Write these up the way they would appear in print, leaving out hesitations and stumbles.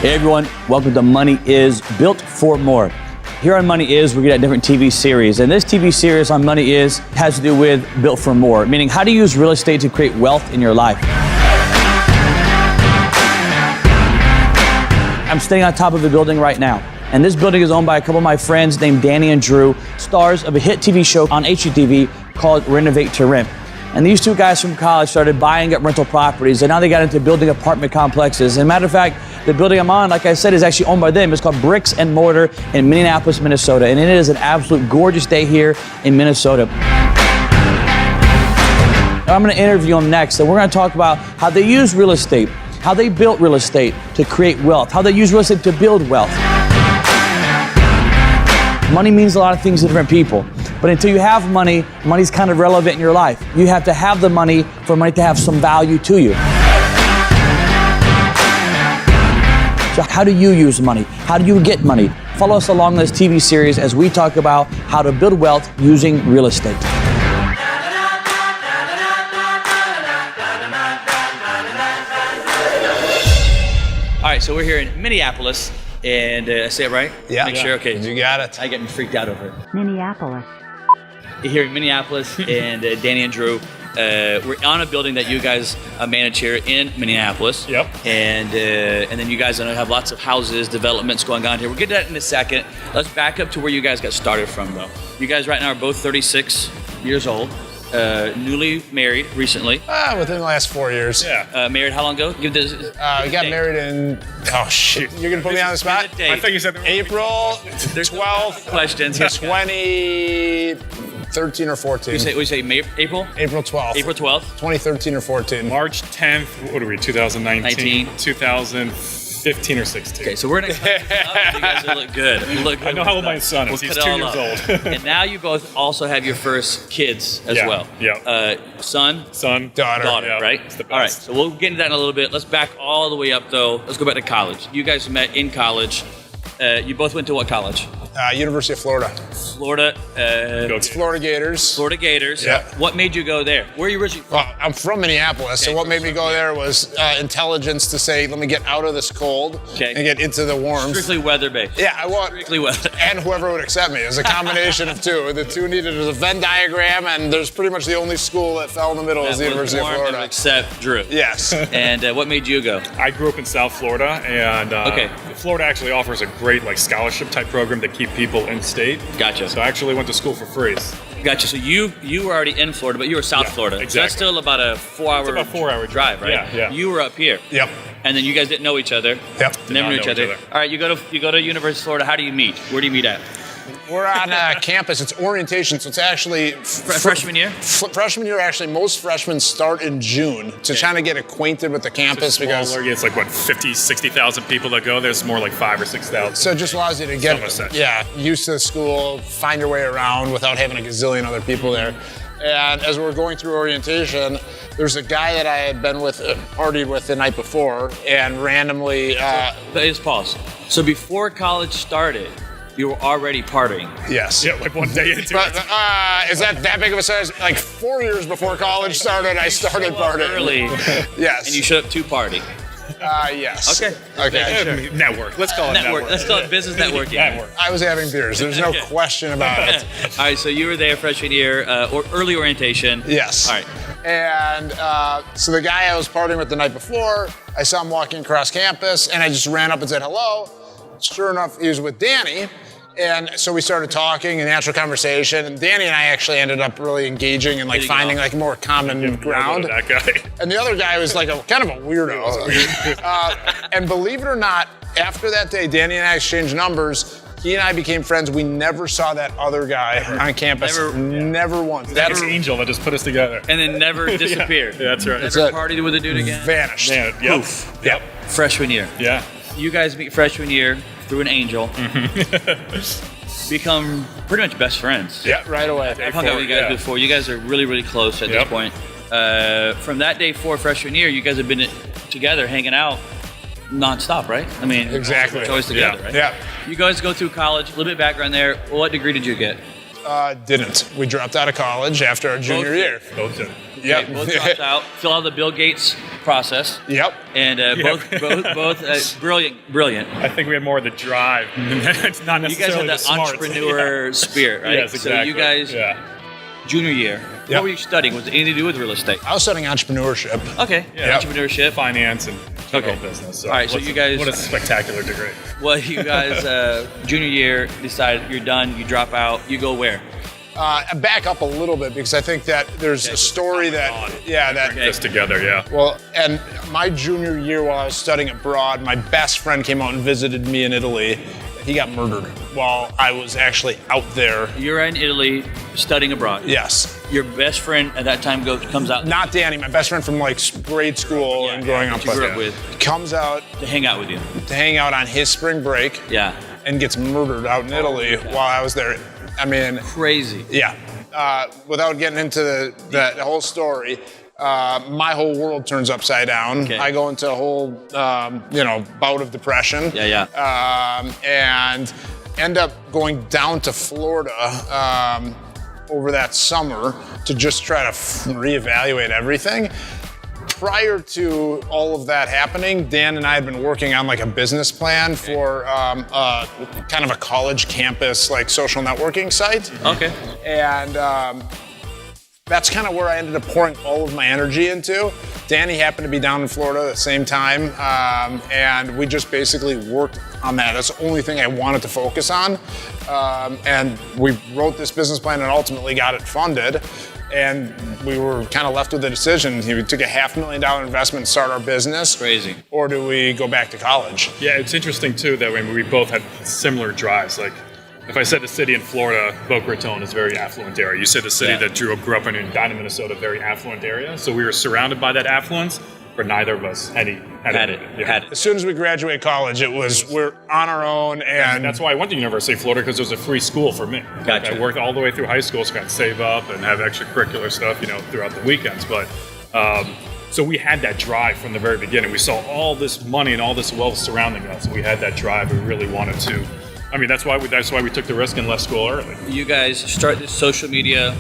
Hey everyone, welcome to Money Is Built for More. Here on Money Is, we get a different TV series, and this TV series on Money Is has to do with Built for More, meaning how to use real estate to create wealth in your life. I'm standing on top of a building right now, and this building is owned by a couple of my friends named Danny and Drew, stars of a hit TV show on HGTV called Renovate to Rent. And these two guys from college started buying up rental properties, and now they got into building apartment complexes. And matter of fact, the building I'm on, like I said, is actually owned by them. It's called Bricks and Mortar in Minneapolis, Minnesota. And it is an absolute gorgeous day here in Minnesota. I'm gonna interview them next, and we're gonna talk about how they use real estate, how they built real estate to create wealth, how they use real estate to build wealth. Money means a lot of things to different people. But until you have money, money's kind of relevant in your life. You have to have the money for money to have some value to you. So how do you use money? How do you get money? Follow us along this TV series as we talk about how to build wealth using real estate. All right, so we're here in Minneapolis, and I say it right? Yeah. Make sure, okay. You got it. I get me freaked out over it. Minneapolis. Here in Minneapolis, and Danny and Drew, we're on a building that you guys manage here in Minneapolis. Yep. And then you guys, I know, have lots of houses, developments going on here. We'll get to that in a second. Let's back up to where you guys got started from, though. You guys right now are both 36 years old, newly married recently. Within the last 4 years. Yeah. Married how long ago? Give this. We got married in, oh shit, you're gonna put me on the spot? Give the date. I think you said the April There's 12th, questions. 2013 or 14. We say April? April 12th. April 12th? 2013 or 14. March 10th, what are we, 2019? 19. 2015 or 16. Okay, so we're gonna cut it up. You guys look good. Look good. I know how old my son is. We'll He's cut 2 it all years up. old. And now you both also have your first kids as Yeah, well. yeah. Son, Son, Daughter. Yeah, right? it's the best. All right, so we'll get into that in a little bit. Let's back all the way up, though. Let's go back to college. You guys met in college. You both went to what college? University of Florida. Florida. Go Florida Gators. Florida Gators. Yeah. What made you go there? Where are you originally from? Well, I'm from Minneapolis, Okay, so what made me go there was intelligence to say, let me get out of this cold Okay. and get into the warmth. Strictly weather-based. Yeah, I want. Strictly weather. And whoever would accept me. It was a combination of two. The two needed a Venn diagram, and there's pretty much the only school that fell in the middle is the University of Florida. Except Drew. Yes. And what made you go? I grew up in South Florida, and Okay. Florida actually offers a great scholarship type program to keep people in state. Gotcha. So I actually went to school for free. Gotcha. So you were already in Florida, but you were South Yeah, Florida. So exactly. that's still about a 4-hour, about a 4-hour drive, right? Yeah. You were up here. Yep. And then you guys didn't know each other. Yep. Never not knew know each other. each other. All right, you go to University of Florida. How do you meet? Where do you meet at? We're on campus. It's orientation, so it's actually Freshman year? Freshman year, actually, most freshmen start in June to try to get acquainted with the campus because. Smaller, it's 50, 60,000 people that go. There's more like 5,000 or 6,000. So it just allows you to get used to the school, find your way around without having a gazillion other people there. And as we're going through orientation, there's a guy that I had been with, partied with the night before, and randomly. Just pause. So before college started, you were already partying. Yes. Yeah, like one day into But it. is that big of a size? Like 4 years before college started, I started partying. Early. Yes. And you showed up to party. Yes. Okay. Okay. Sure. Network. Let's call it network. Let's call it business networking. Network. I was having beers. There's no question about it. All right, so you were there freshman year, or early orientation. Yes. All right. And so the guy I was partying with the night before, I saw him walking across campus, and I just ran up and said hello. Sure enough, he was with Danny. And so we started talking, a natural conversation. And Danny and I actually ended up really engaging and finding more common ground. That guy. And the other guy was kind of a weirdo. And believe it or not, after that day, Danny and I exchanged numbers. He and I became friends. We never saw that other guy on campus. Never once. That's an angel that just put us together. And then never disappeared. Yeah, that's right. Never partied with a dude again. Vanished. Man, Poof. Yep. Freshman year. Yeah. You guys meet freshman year through an angel. Become pretty much best friends. Yeah, right away. I've hung out with you guys before. You guys are really, really close at this point. From that day forward, freshman year, you guys have been together, hanging out nonstop, right? I mean, Exactly. It's always together, right? Yeah. You guys go through college. A little bit of background there. What degree did you get? Didn't. We dropped out of college after our junior year. Both did. Yep. Okay, both dropped out. Fill out the Bill Gates process. Yep. And both brilliant. I think we had more of the drive. It's not You guys necessarily had that the smarts. entrepreneur spirit, right? Yes, exactly. So you guys, junior year, Yep. what were you studying? Was it anything to do with real estate? I was studying entrepreneurship. Okay, Yeah. entrepreneurship. Finance and general Okay. business. All right, so you guys- What a spectacular degree. Well, you guys, junior year, decide you're done, you drop out, you go where? Back up a little bit because I think that there's a story that, Bring this together, yeah. well, and my junior year while I was studying abroad, my best friend came out and visited me in Italy. He got murdered while I was actually out there. You're in Italy studying abroad. Yes. Your best friend at that time comes out Not Danny, my best friend from like grade school and growing up that you grew up with comes out to hang out with you. to hang out on his spring break Yeah. and gets murdered out in Italy while I was there. I mean, Crazy. yeah. Without getting into the whole story, my whole world turns upside down. Okay. I go into a whole, bout of depression. Yeah. And end up going down to Florida over that summer to just try to reevaluate everything. Prior to all of that happening, Dan and I had been working on like a business plan for kind of a college campus like social networking site. Okay. And that's kind of where I ended up pouring all of my energy into. Danny happened to be down in Florida at the same time, and we just basically worked on that. That's the only thing I wanted to focus on. And we wrote this business plan and ultimately got it funded. And we were kind of left with the decision. We took a $500,000 investment to start our business. Crazy. Or do we go back to college? Yeah, it's interesting too that we both had similar drives. Like, if I said the city in Florida, Boca Raton is a very affluent area. You said the city that Drew grew up in Edina, Minnesota, very affluent area. So we were surrounded by that affluence, but neither of us had it. As soon as we graduated college, we're on our own, and that's why I went to University of Florida, because it was a free school for me. Gotcha. I worked all the way through high school, so I got to save up and have extracurricular stuff, throughout the weekends. But so we had that drive from the very beginning. We saw all this money and all this wealth surrounding us. We had that drive. We really wanted to. I mean, that's why we took the risk and left school early. You guys start this social media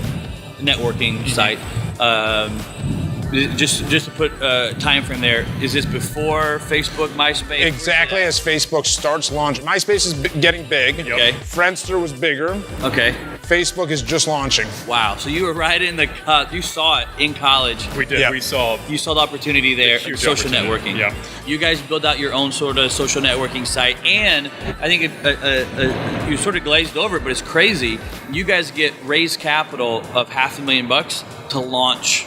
networking site. Just to put time frame there, is this before Facebook, MySpace? exactly as Facebook starts launching. MySpace is getting big. Okay. Friendster was bigger. Okay. Facebook is just launching. Wow. So you were right in the. You saw it in college. We did. Yeah. We saw. You saw the opportunity there. Huge Social opportunity. networking. Yeah. You guys built out your own sort of social networking site, and I think you sort of glazed over it, but it's crazy. You guys get raised capital of $500,000 to launch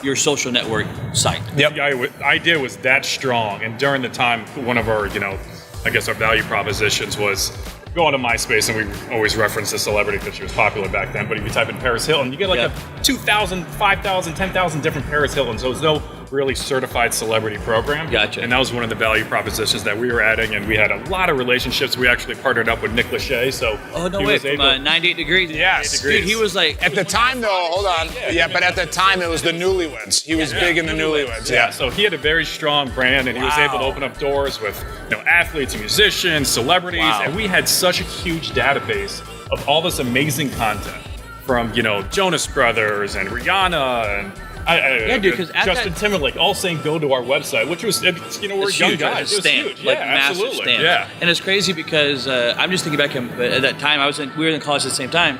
your social network site. Yep. The idea was that strong, and during the time, one of our, I guess our value propositions was go onto MySpace, and we always reference the celebrity because she was popular back then. But if you type in Paris Hilton, you get like a 2,000, 5,000, 10,000 different Paris Hiltons. So there's no really certified celebrity program. Gotcha. And that was one of the value propositions that we were adding, and we had a lot of relationships. We actually partnered up with Nick Lachey. So Oh, no he way, was from able- 98 Degrees? Yes. Dude, he was like... At the time, though, hold on. Yeah, but at the time, it was the Newlyweds. He was big in the Newlyweds. Yeah, so he had a very strong brand, and he was able to open up doors with athletes and musicians, celebrities, and we had such a huge database of all this amazing content from Jonas Brothers and Rihanna and Yeah, dude, 'cause at Justin that- Timberlake all saying go to our website, which was we're It's young huge, right? guys. It's a stamp, It was huge. like Yeah, massive absolutely. stamp. Yeah. And it's crazy because I'm just thinking back at that time. We were in college at the same time.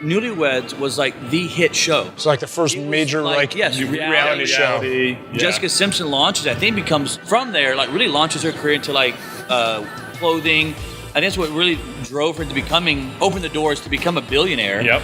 Newlyweds was like the hit show. It's like the first major yes, reality show. Yeah. Jessica Simpson launches, I think, becomes from there, like really launches her career into like clothing. I think that's what really drove her to open the doors to become a billionaire. Yep.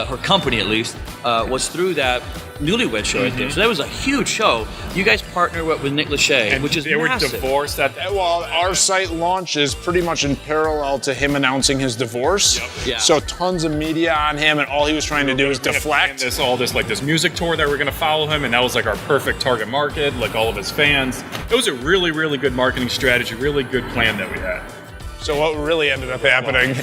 Her company, at least, was through that Newlywed show right there. So that was a huge show. You guys partner with Nick Lachey, which is they massive. were divorced at that. Well, our site launches pretty much in parallel to him announcing his divorce. Yep. Yeah. So tons of media on him, and all he was trying to do was We had deflect. planned this music tour that we're going to follow him, and that was like our perfect target market, like all of his fans. It was a really, really good marketing strategy, really good plan that we had. So what really ended up happening?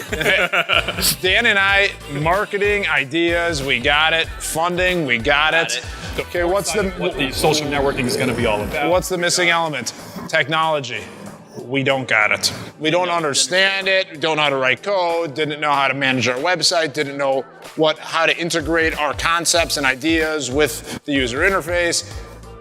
Dan and I, marketing, ideas, we got it. Funding, we got it. Okay, what the social networking is going to be all about? What's the missing element? Technology. We don't got it. We don't understand it. Don't know how to write code. Didn't know how to manage our website. Didn't know how to integrate our concepts and ideas with the user interface.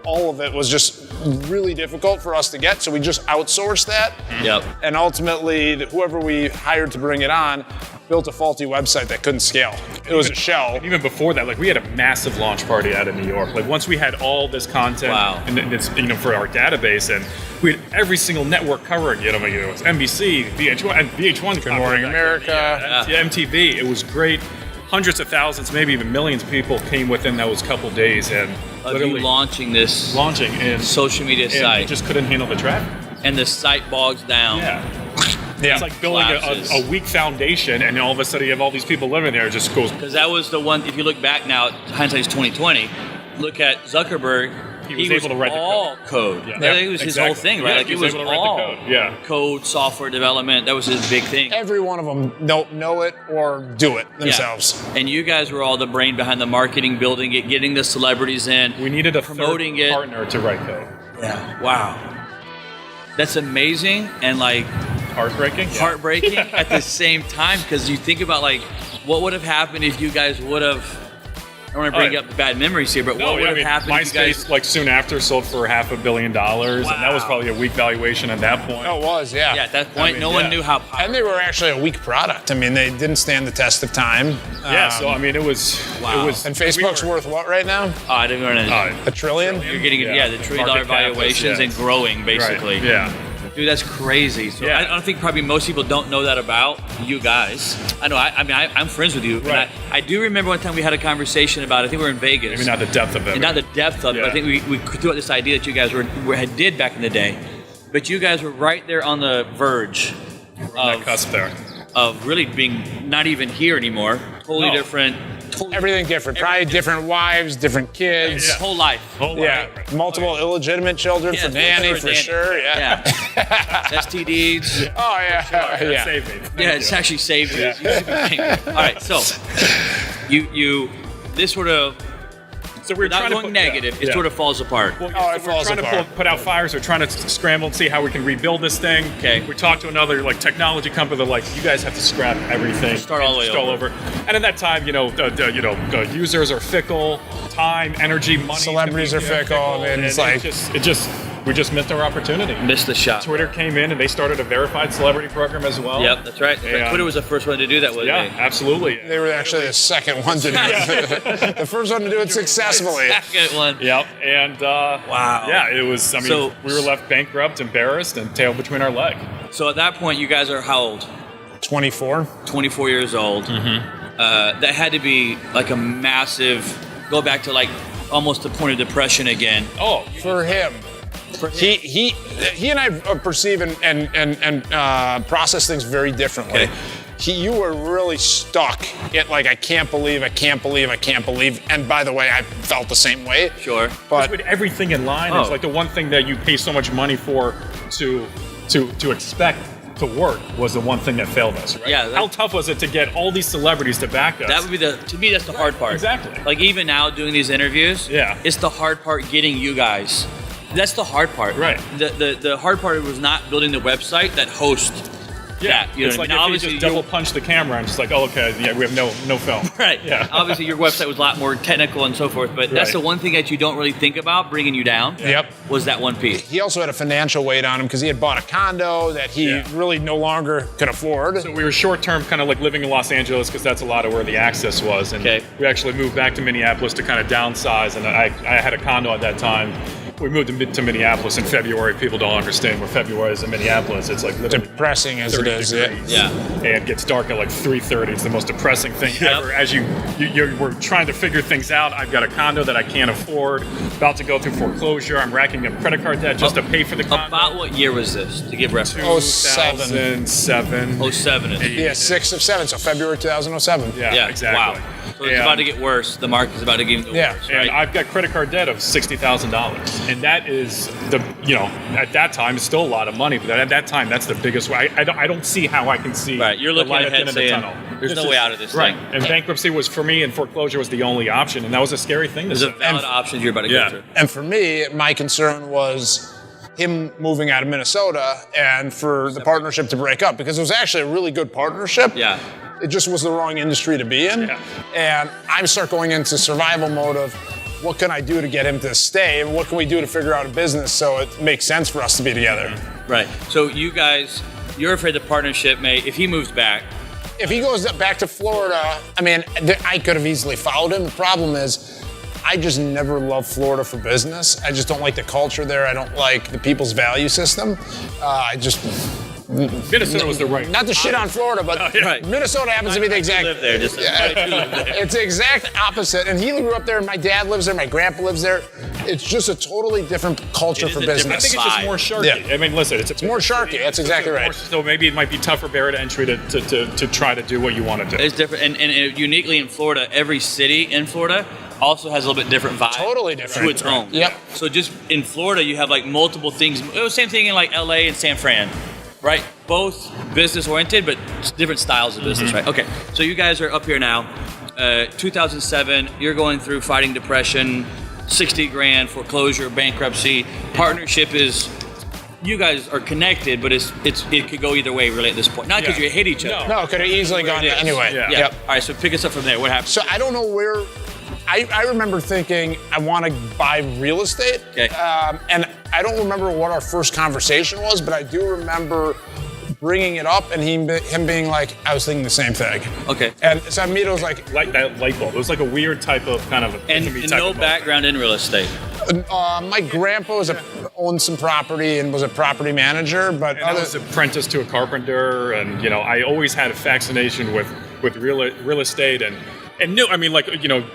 all of it was just really difficult for us to get, so we just outsourced that. Yep. And ultimately, whoever we hired to bring it on built a faulty website that couldn't scale. It was a shell. Even before that, like we had a massive launch party out of New York. Like once we had all this content, Wow. and it's for our database, and we had every single network covering. It was NBC, VH1, and VH1. Good Morning America. MTV. It was great. Hundreds of thousands, maybe even millions of people came within those couple days, and Of literally you launching this and social media and site, we just couldn't handle the traffic. and the site bogs down. Yeah. It's like building Collapses. a weak foundation, and all of a sudden you have all these people living there. It just goes. Because that was the one. If you look back now, hindsight's 2020. Look at Zuckerberg. He was able to write the all code. Yeah. That was his whole Exactly. thing, right? Yeah, like he it was was able to write the all code. Yeah. code, software development. That was his big thing. Every one of them know it or do it themselves. Yeah. And you guys were all the brain behind the marketing, building it, getting the celebrities in. We needed a promoting third it. partner to write code. Yeah. Wow. That's amazing and like Heartbreaking. Yeah. heartbreaking at the same time, because you think about like what would have happened if you guys would have. I don't want to bring up bad memories here, but what would have happened if you MySpace, guys? like soon after, sold for $500 million, and that was Wow. probably a weak valuation at that point. Oh, it was, yeah. Yeah, at that point, mean, no one yeah. knew how. And they were actually a weak product. I mean, they didn't stand the test of time. Yeah, so I mean, it was. Wow. It was And Facebook's worth what right now? Oh, I didn't want to. $1 trillion? You're getting yeah, the $1 trillion market cap is, valuations yeah. and growing basically. Right. Yeah. Dude, that's crazy. So Yeah. I don't think probably most people don't know that about you guys. I know. I'm friends with you. And Right. I do remember one time we had a conversation about. I think we were in Vegas. Maybe not the depth of it. And not the depth of it. But I Yeah. think we threw out this idea that you guys did back in the day. But you guys were right there on the verge on that cusp there. of really being not even here anymore. Totally No. different. Totally Everything different. Probably different wives, different kids. His whole life. Whole Yeah, lot. multiple illegitimate children for Danny, for sure. Yeah. STDs. Oh, yeah. That Yeah. saved me. Thank Yeah, you. it's actually saved you. All right, so you this sort of So we were without trying to going put, negative, yeah. it sort of falls apart. Well, Oh, it so we're falls trying apart. to put out fires. We're trying to scramble and see how we can rebuild this thing. Okay. We talked to another like technology company. They're like, you guys have to scrap everything. Start all the way over. And at that time, the users are fickle. Time, energy, money. Celebrities are fickle. I mean, and it's like- we just missed our opportunity. Missed the shot. Twitter came in and they started a verified celebrity program as well. Yep, that's right. And- Twitter was the first one to do that, wasn't Yeah, it? absolutely. They were actually the second one to do it. The first one to do it successfully. Second one. Yep, and Wow. yeah, it was. I mean, So- we were left bankrupt, embarrassed, and tail between our leg. So at that point, you guys are how old? 24. 24 years old. Mm-hmm. That had to be like a massive. Go back to like almost the point of depression again. Oh, For him. He and I perceive and process things very differently. Okay. You were really stuck at like, I can't believe. And by the way, I felt the same way. Sure. But with everything in line, Oh. it's like the one thing that you pay so much money for to expect to work was the one thing that failed us. Right? Yeah, How tough was it to get all these celebrities to back us? That would be to me, that's the hard part. Exactly. Like even now doing these interviews, Yeah. it's the hard part getting you guys. That's the hard part. Right. The hard part was not building the website that hosts yeah, that. You know it's what like I mean? if you just you're- double punch the camera and just like, oh, okay, yeah, we have no film. Right. Yeah. Obviously, your website was a lot more technical and so forth, but that's Right. the one thing that you don't really think about bringing you down. Yep. Was that one piece? he also had a financial weight on him because he had bought a condo that he Yeah. really no longer could afford. So we were short-term kind of like living in Los Angeles because that's a lot of where the access was. And Okay. we actually moved back to Minneapolis to kind of downsize. And I had a condo at that time. We moved to Minneapolis in February. People don't understand where February is in Minneapolis. It's like literally Depressing as it 30 is. degrees. Yeah. And it gets dark at like 3:30. It's the most depressing thing Yep. ever. As we're trying to figure things out. I've got a condo that I can't afford. About to go through foreclosure. I'm racking up credit card debt just to pay for the condo. About what year was this, to give reference? 07. 07. Yeah, 6 of 7, so February 2007. Yeah, exactly. Wow. So it's about to get worse. The market's about to get even Yeah. worse, And right? I've got credit card debt of $60,000, and that is at that time it's still a lot of money, but at that time that's the biggest way. I don't see how I can see. Right, you're the looking light at the ahead end of the saying, tunnel. there's no way out of this right. thing. And bankruptcy was for me, and foreclosure was the only option, and that was a scary thing to There's say. a valid options you're about to Yeah. go through. And for me, my concern was him moving out of Minnesota and for the partnership to break up because it was actually a really good partnership. Yeah. It just was the wrong industry to be in. Yeah. And I start going into survival mode of what can I do to get him to stay, and what can we do to figure out a business so it makes sense for us to be together. Right. So you guys, you're afraid the partnership may, if he moves back. If he goes back to Florida, I mean, I could have easily followed him. The problem is, I just never loved Florida for business. I just don't like the culture there. I don't like the people's value system. Minnesota was the right. Not to shit on Florida, but Right. Minnesota happens to be the exact. Live there, just It's the exact opposite. And he grew up there. My dad lives there. My grandpa lives there. It's just a totally different culture for I business. think it's just more sharky. Yeah. I mean, listen, it's more sharky. That's exactly right. So maybe it might be tougher barrier to entry to try to do what you want to do. It's different, and uniquely in Florida, every city in Florida also has a little bit different vibe. Totally different. To its own. Yep. So just in Florida, you have like multiple things. It was the same thing in like LA and San Fran, right? Both business oriented, but different styles of business, right? Okay. So you guys are up here now. 2007, you're going through fighting depression, 60 grand, foreclosure, bankruptcy. Partnership is, you guys are connected, but it could go either way really at this point. Not because you hit each other. No, it could have easily gone anyway. Yeah. Yep. All right, so pick us up from there. What happened? So I don't know where. I remember thinking I want to buy real estate. Okay. And I don't remember what our first conversation was, but I do remember bringing it up and him being like, I was thinking the same thing. Okay. And so I immediately was like that light bulb. It was like a weird type of kind of and no background in real estate. My grandpa owned some property and was a property manager, but I was apprenticed to a carpenter, and I always had a fascination with real estate and knew. I mean,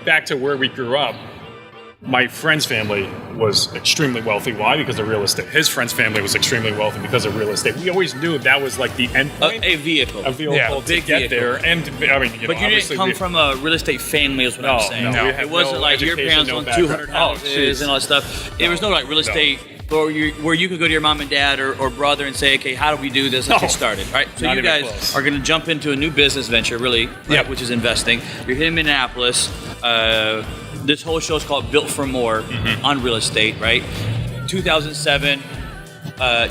back to where we grew up. My friend's family was extremely wealthy. Why? Because of real estate. His friend's family was extremely wealthy because of real estate. We always knew that was like the end point. A vehicle. A vehicle to get there. And I mean, but you didn't come from a real estate family, is what I'm saying. No. It wasn't like your parents owned 200 houses and all that stuff. There was no like real estate where you could go to your mom and dad or brother and say, okay, how do we do this? Let's get started, right? So Not you even guys close. are going to jump into a new business venture, really, right, which is investing. You're here in Minneapolis. This whole show is called Built for More on real estate, right? 2007.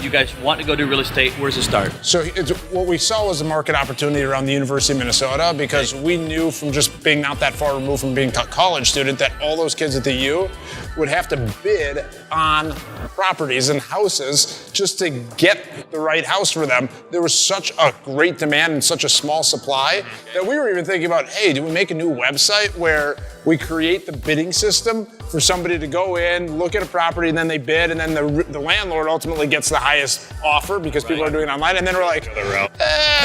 You guys want to go do real estate. Where does it start? So what we saw was a market opportunity around the University of Minnesota because we knew from just being not that far removed from being a college student that all those kids at the U would have to bid on properties and houses just to get the right house for them. There was such a great demand and such a small supply that we were even thinking about, hey, do we make a new website where we create the bidding system for somebody to go in, look at a property, and then they bid, and then the landlord ultimately gets the highest offer because people are doing it online. And then we're like,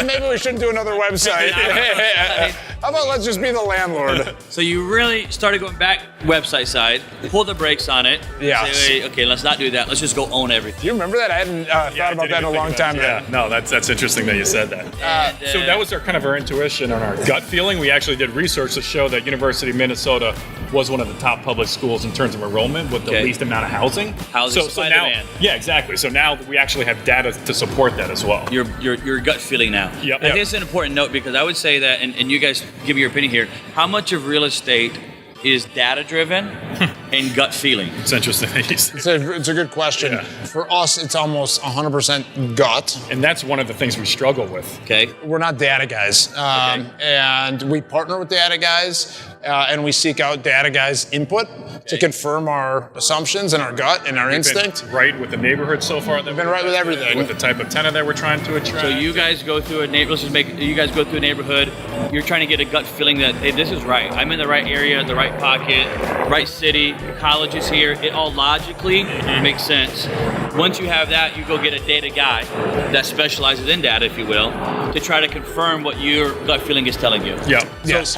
maybe we shouldn't do another website. How about let's just be the landlord? So you really started going back website side, pull the brakes on it. Yes. Say, okay, let's not do that. Let's just go own everything. Do you remember that? I hadn't thought about that in a long time ago. Yeah, no, that's interesting that you said that. So that was our intuition and our gut feeling. We actually did research to show that University of Minnesota was one of the top public schools in terms of enrollment with the least amount of housing. Housing supply now, demand. Yeah, exactly. So now we actually have data to support that as well. Your gut feeling now. Yep. I think it's an important note because I would say that, and you guys give me your opinion here, how much of real estate is data-driven and gut feeling? It's interesting. It's a good question. Yeah. For us, it's almost 100% gut. And that's one of the things we struggle with. Okay. We're not data guys. And we partner with data guys, and we seek out data guys' input to confirm our assumptions and our gut and our instinct. Been right with the neighborhood so far. We've been right with everything. With the type of tenant that we're trying to attract. So you guys go through a neighborhood. You guys go through a neighborhood. You're trying to get a gut feeling that, hey, this is right. I'm in the right area, the right pocket, right city. The college is here. It all logically makes sense. Once you have that, you go get a data guy that specializes in data, if you will, to try to confirm what your gut feeling is telling you. Yeah. Yes.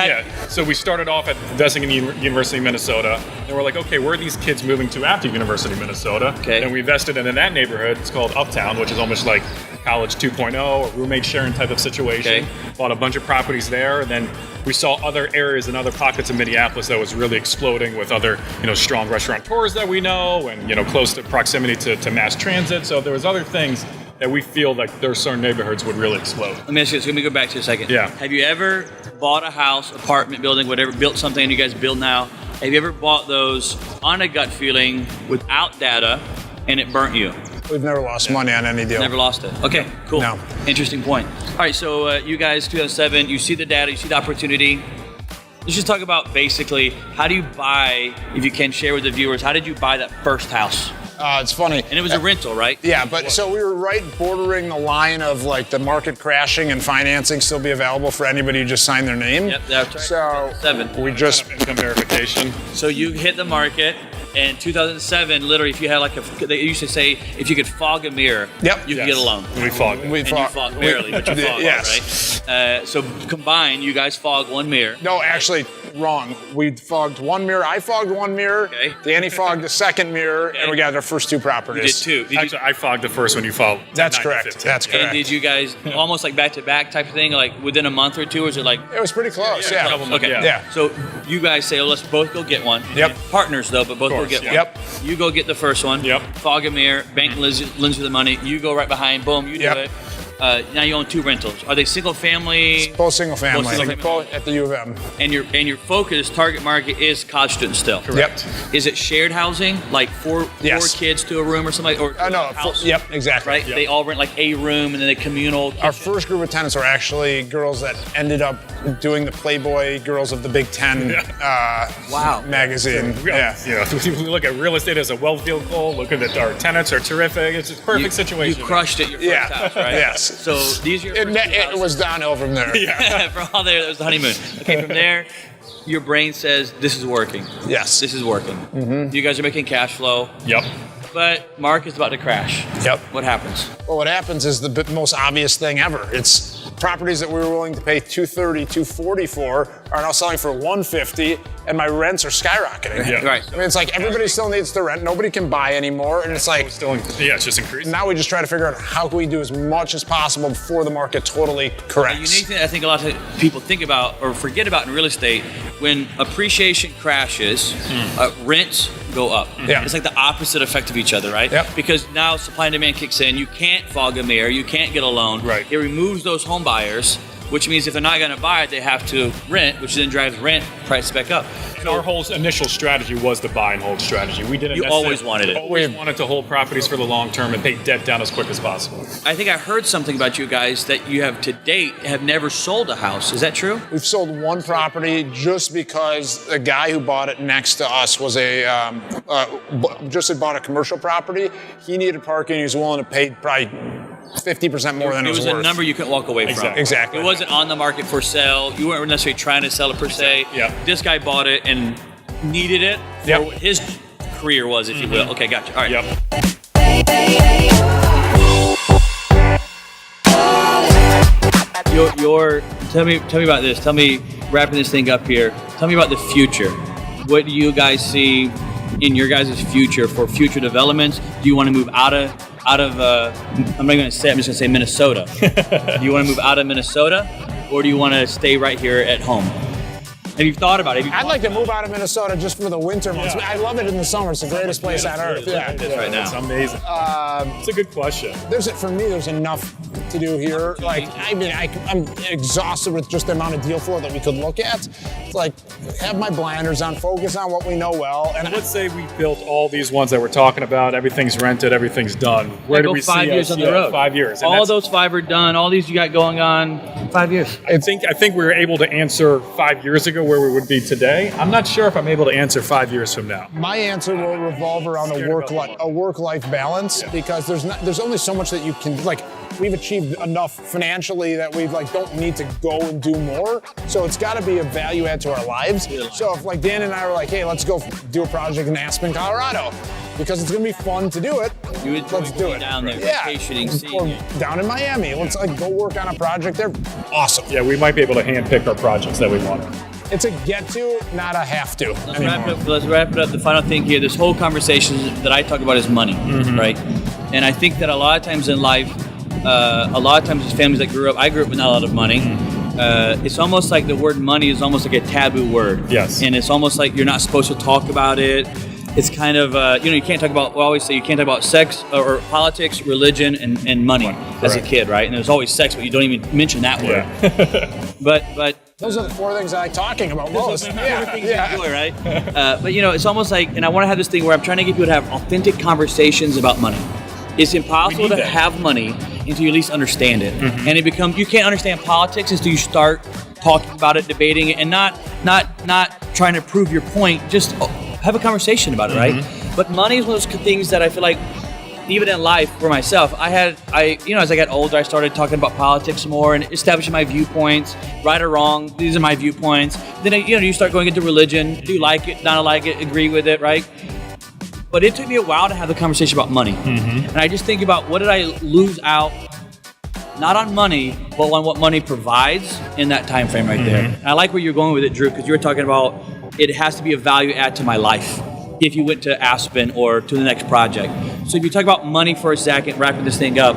So we started off at investing in University of Minnesota, and we're like, okay, where are these kids moving to after University of Minnesota? Okay. And we invested in that neighborhood. It's called Uptown, which is almost like College 2.0, a roommate sharing type of situation. Okay. Bought a bunch of properties there, and then we saw other areas and other pockets of Minneapolis that was really exploding with other, strong restaurateurs that we know, and close to proximity to mass transit. So there was other things that we feel like there are certain neighborhoods would really explode. Let me ask you this. Let me go back to a second. Yeah. Have you ever bought a house, apartment building, whatever, built something and you guys build now? Have you ever bought those on a gut feeling without data and it burnt you? We've never lost money on any deal. Never lost it. Okay, cool. No. Interesting point. All right, so you guys, 2007, you see the data, you see the opportunity. let's just talk about basically how do you buy, if you can share with the viewers, how did you buy that first house? It's funny. And it was a rental, right? Yeah, but so we were right bordering the line of like the market crashing and financing still be available for anybody who just signed their name. Yep, that's right. So 7. we just income verification. So you hit the market. In 2007, literally, if you had they used to say, if you could fog a mirror, Yep. you could get a loan. We fogged it. we And fought- you fogged barely, but you fogged, yes. right? So combined, you guys fogged 1 mirror. No, actually, wrong. We fogged 1 mirror. I fogged 1 mirror. Okay. Danny fogged the second mirror, and we got our first 2 You properties. did 2. Did you, Actually, I fogged the first one you followed. That's 9 to correct. 15. That's correct. and did you guys almost like back-to-back type of thing, like within a month or two, or is it like... It was pretty close. Yeah. couple months, Okay. Yeah. So you guys say, let's both go get one. Yep. Partners though, but both go course, get one. Yep. You go get the first one. Yep. Fog a mirror. Bank lends you the money. You go right behind. Boom. You do Yep. it. Now you own 2 rentals. Are they single family? Both single family. Both single family. Both at the U of M. And your focus target market is college students still. Yep. Is it shared housing, like four Yes. kids to a room or something, or No. a house? Yep. Exactly. Right. They all rent like a room and then they communal. Our first group of tenants were actually girls that ended up doing the Playboy Girls of the Big Ten Wow. magazine. Yeah. We look at real estate as a well-field goal. Looking at our tenants are terrific. It's just a perfect situation. You crushed it your first Yeah. house, right? Yes. So these are your first 2 It houses. was downhill from there. From all there, that was the honeymoon. Okay, from there, your brain says this is working. Yes. This is working. You guys are making cash flow, Yep. but market's about to crash. Yep. What happens? Well, what happens is the most obvious thing ever. It's properties that we were willing to pay $230, $240 for are now selling for $150, and my rents are skyrocketing. Yeah. Right. I mean, it's like everybody still needs to rent. Nobody can buy anymore, and it's like It's just increasing. now we just try to figure out how can we do as much as possible before the market totally A corrects. unique thing I think a lot of people think about or forget about in real estate, when appreciation crashes, rents go up. Yeah. It's like the opposite effect of each other, right? Yep. Because now supply and demand kicks in. You can't fog a mirror. You can't get a loan. Right. It removes those home buyers, which means if they're not going to buy it, they have to rent, which then drives rent price back up. And our whole initial strategy was the buy and hold strategy. We didn't. You necessarily- always wanted it. Always wanted to hold properties for the long term and pay debt down as quick as possible. I think I heard something about you guys that you have to date have never sold a house. Is that true? We've sold 1 property just because the guy who bought it next to us was just had bought a commercial property. He needed parking. He was willing to pay probably 50% more than it It was was a worth. number you couldn't walk away from. Exactly. It wasn't on the market for sale. You weren't necessarily trying to sell it per se. Yep. This guy bought it and needed it for Yep. what his career was, if you will. Okay, gotcha. All right. Yep. Tell me about this. Tell me, wrapping this thing up here. Tell me about the future. What do you guys see in your guys' future for future developments? Do you want to move out of I'm not going to say, I'm just going to say Minnesota. Do you want to move out of Minnesota, or do you want to stay right here at home? Have you thought about it? I'd like to move out of Minnesota just for the winter months. Yeah. I love it in the summer. It's the greatest place on earth. Look at this right now. It's amazing. It's a good question. For me, there's enough to do here. Like, I mean, I'm exhausted with just the amount of deal flow that we could look at. It's like, have my blinders on, focus on what we know well. And Let's say we built all these ones that we're talking about. Everything's rented. Everything's done. Where do Go we 5 see years us? on the road. 5 years. And All that's- those 5 are done. All these you got going on. 5 years. I think we were able to answer 5 years ago where we would be today. I'm not sure if I'm able to answer 5 years from now. my answer will revolve around a work-life balance because there's only so much that you can, like, we've achieved enough financially that we don't need to go and do more. So it's got to be a value add to our lives. So if like Dan and I were like, hey, let's go do a project in Aspen, Colorado, because it's gonna be fun to do it. You enjoy Let's do going it. down there, Yeah. vacationing, seeing Or it. down in Miami. Let's go work on a project there. Awesome. Yeah, we might be able to handpick our projects that we want. It's a get to, not a have to anymore. Let's wrap it up. The final thing here, this whole conversation that I talk about is money, right? And I think that a lot of times in life, as families that I grew up with not a lot of money. It's almost like the word money is almost like a taboo word. Yes. And it's almost like you're not supposed to talk about it. It's kind of, you can't talk about, we always say you can't talk about sex or politics, religion, and money as a Correct. kid, right? And there's always sex, but you don't even mention that word. Yeah. But Those are the 4 things I like talking about most. things you enjoy, right? But it's almost like, and I want to have this thing where I'm trying to get people to have authentic conversations about money. It's impossible We to need that. have money until you at least understand it. And you can't understand politics until you start talking about it, debating it, and not trying to prove your point. Just have a conversation about it, right? But money is one of those things that I feel like, even in life for myself, as I got older, I started talking about politics more and establishing my viewpoints, right or wrong. These are my viewpoints. Then you start going into religion. Do you like it? Not like it? Agree with it? Right? But it took me a while to have the conversation about money, and I just think about what did I lose out, not on money, but on what money provides in that time frame right there. And I like where you're going with it, Drew, because you were talking about it has to be a value add to my life if you went to Aspen or to the next project. So if you talk about money for a second, wrapping this thing up,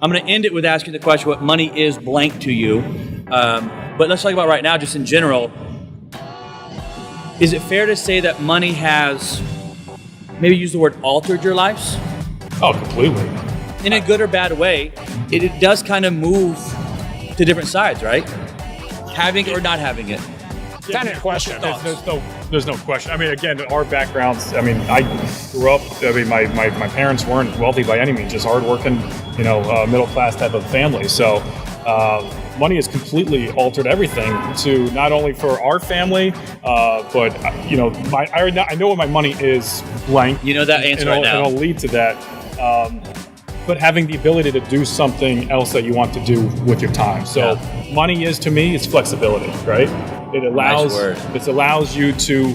I'm going to end it with asking the question, what money is blank to you? But let's talk about right now, just in general. Is it fair to say that money has, maybe use the word, altered your lives? Oh, completely. In a good or bad way, it does kind of move to different sides, right? Having it or not having it. Kind of question. There's no question. I mean, again, our backgrounds. I mean, I grew up. I mean, my parents weren't wealthy by any means. Just hardworking, middle class type of family. So, money has completely altered everything. To not only for our family, but I know what my money is blank. You know that answer right now. And I'll lead to that. But having the ability to do something else that you want to do with your time. So, money is, to me, it's flexibility, right? It allows you to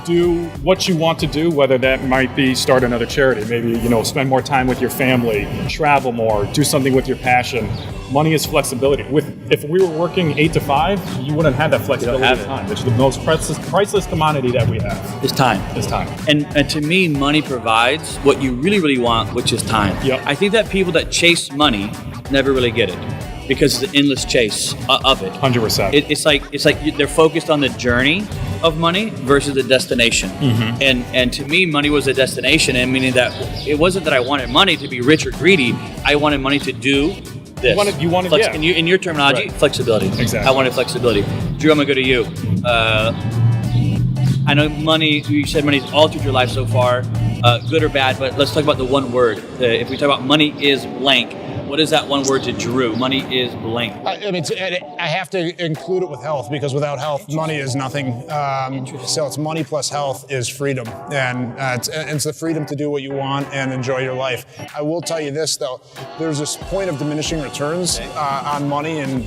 do what you want to do, whether that might be start another charity, maybe spend more time with your family, travel more, do something with your passion. Money is flexibility. If we were working 8 to 5, you wouldn't have that flexibility of time. It's the most priceless commodity that we have. It's time. And to me, money provides what you really, really want, which is time. Yep. I think that people that chase money never really get it, because it's an endless chase of it. 100%. It's like they're focused on the journey of money versus the destination. And to me, money was a destination, and meaning that it wasn't that I wanted money to be rich or greedy. I wanted money to do this. You wanted in your terminology, right. Flexibility. Exactly. I wanted flexibility. Drew, I'm gonna go to you. I know money. You said money's altered your life so far, good or bad. But let's talk about the one word. If we talk about money is blank, what is that one word to Drew? Money is blank. I have to include it with health, because without health, money is nothing. So it's money plus health is freedom. And it's the freedom to do what you want and enjoy your life. I will tell you this, though. There's this point of diminishing returns on money and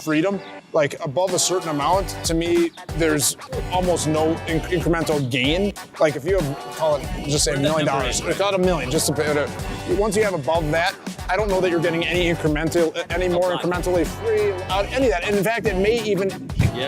freedom. Like above a certain amount, to me, there's almost no incremental gain. Like if you have, call it, just say $1 million, call it $1 million, just to pay it. Once you have above that, I don't know that you're getting any more incrementally free out any of that. And in fact, it may even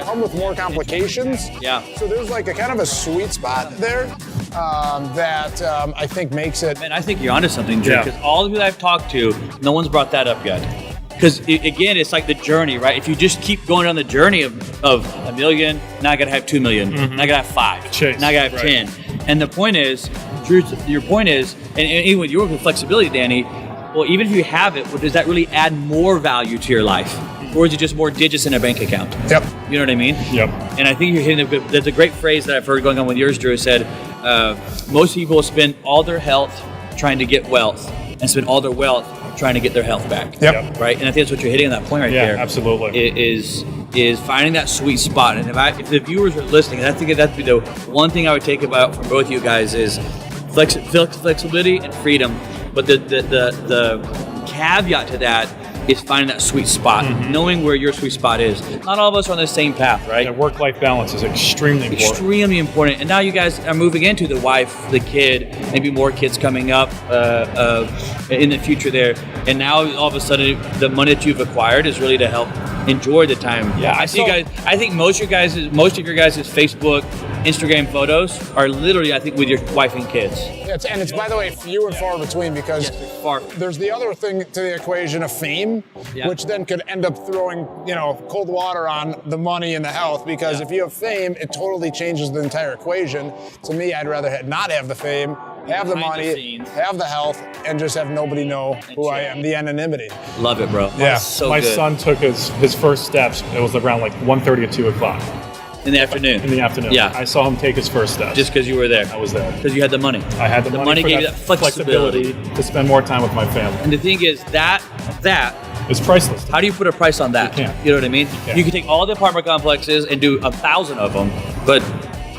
come with more complications. Yeah. So there's like a kind of a sweet spot there that I think makes it. Man, I think you're onto something, Drew, because all the people I've talked to, no one's brought that up yet. Because again, it's like the journey, right? If you just keep going on the journey of $1 million, now I gotta have 2 million, now I gotta have 5, Chase, now I gotta have 10. And the point is, Drew, your point is, and even with your flexibility, Danny, well, even if you have it, well, does that really add more value to your life? Or is it just more digits in a bank account? Yep. You know what I mean? Yep. And I think you're hitting there's a great phrase that I've heard going on with yours, Drew, said, most people spend all their health trying to get wealth and spend all their wealth trying to get their health back. Yep. Right? And I think that's what you're hitting on that point right there. Yeah, absolutely. Is finding that sweet spot. And if the viewers are listening, and I think that'd be the one thing I would take about from both of you guys is flexibility and freedom. But the caveat to that is finding that sweet spot, knowing where your sweet spot is. Not all of us are on the same path, right? Yeah, work-life balance is extremely important. Extremely important. And now you guys are moving into the wife, the kid, maybe more kids coming up in the future there. And now all of a sudden, the money that you've acquired is really to help enjoy the time. Yeah, I think most of your guys' Facebook, Instagram photos are literally, I think, with your wife and kids. And it's by the way, few and far between, because there's the other thing to the equation of fame, which then could end up throwing, cold water on the money and the health, because if you have fame, it totally changes the entire equation. To me, I'd rather not have the fame, have the money, have the health, and just have nobody know who I am, the anonymity. Love it, bro. Yeah. My son took his first steps. It was around like 1:30 or 2 o'clock. In the afternoon. In the afternoon. Yeah. I saw him take his first steps. Just because you were there. I was there. Because you had the money. I had the money gave you that flexibility to spend more time with my family. And the thing is, that It's priceless. How do you put a price on that? You can't. You know what I mean? can't. You can take all the apartment complexes and do 1,000 of them, but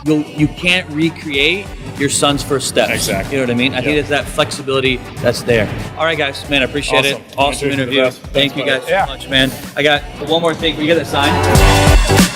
you can't recreate your son's first steps. Exactly. You know what I mean? I think it's that flexibility that's there. All right, guys. Man, I appreciate Awesome. it. Awesome You're the interview. best. Thank you guys Yeah. so much, man. I got one more thing. Will you get that sign?